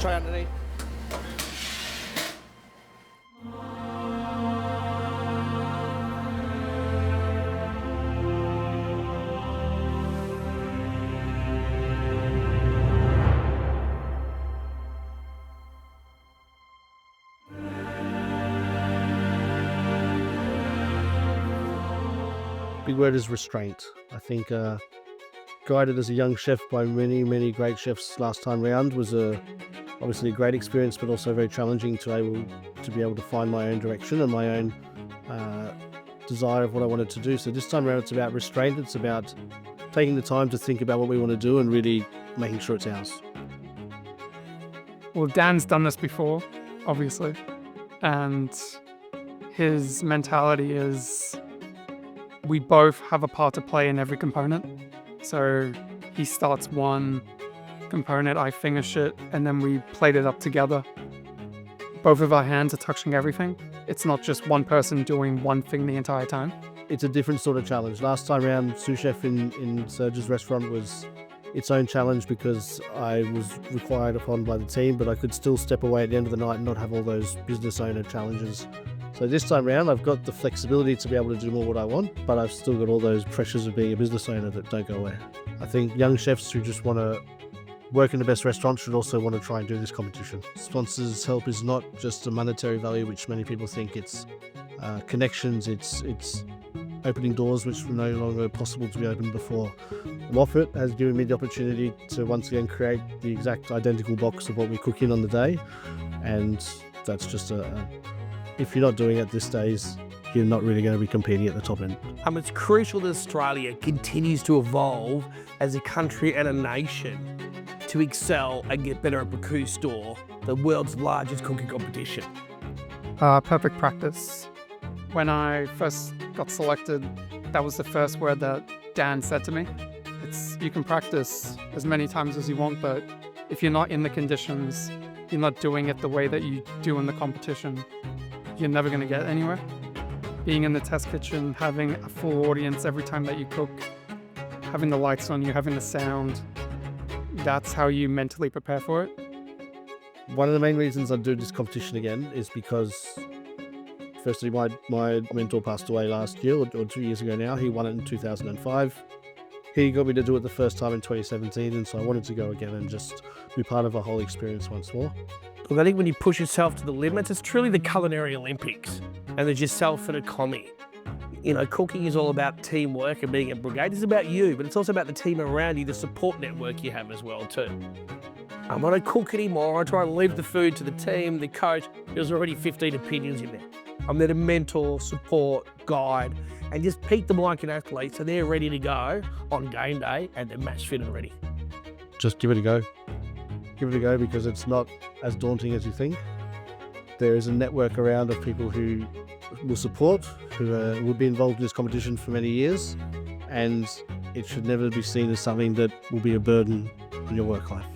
try underneath. Big word is restraint. I think guided as a young chef by many great chefs last time round was obviously a great experience, but also very challenging to be able to find my own direction and my own desire of what I wanted to do. So this time around it's about restraint. It's about taking the time to think about what we want to do and really making sure it's ours. Well, Dan's done this before, obviously, and his mentality is we both have a part to play in every component. So he starts one component, I finish it, and then we plate it up together. Both of our hands are touching everything. It's not just one person doing one thing the entire time. It's a different sort of challenge. Last time around, sous chef in Serge's restaurant was its own challenge because I was required upon by the team, but I could still step away at the end of the night and not have all those business owner challenges. So this time around, I've got the flexibility to be able to do more what I want, but I've still got all those pressures of being a business owner that don't go away. I think young chefs who just want to work in the best restaurant should also want to try and do this competition. Sponsors' help is not just a monetary value, which many people think. It's connections, it's opening doors which were no longer possible to be opened before. Moffat has given me the opportunity to once again create the exact identical box of what we cook in on the day, and that's just if you're not doing it these days, you're not really going to be competing at the top end. It's crucial that Australia continues to evolve as a country and a nation to excel and get better at Bocuse store, the world's largest cooking competition. Perfect practice. When I first got selected, that was the first word that Dan said to me. You can practice as many times as you want, but if you're not in the conditions, you're not doing it the way that you do in the competition, you're never going to get anywhere. Being in the test kitchen, having a full audience every time that you cook, having the lights on you, having the sound, that's how you mentally prepare for it. One of the main reasons I do this competition again is because firstly, my mentor passed away last year or 2 years ago now. He won it in 2005. He got me to do it the first time in 2017, and so I wanted to go again and just be part of a whole experience once more. Look, I think when you push yourself to the limits, it's truly the culinary Olympics, and there's yourself and a commie. You know, cooking is all about teamwork and being a brigade. It's about you, but it's also about the team around you, the support network you have as well too. I don't cook anymore. I try and leave the food to the team, the coach. There's already 15 opinions in there. I'm there to mentor, support, guide, and just peak them like an athlete so they're ready to go on game day and they're match fit and ready. Just give it a go. Give it a go because it's not as daunting as you think. There is a network around of people who will support, who will be involved in this competition for many years, and it should never be seen as something that will be a burden on your work life.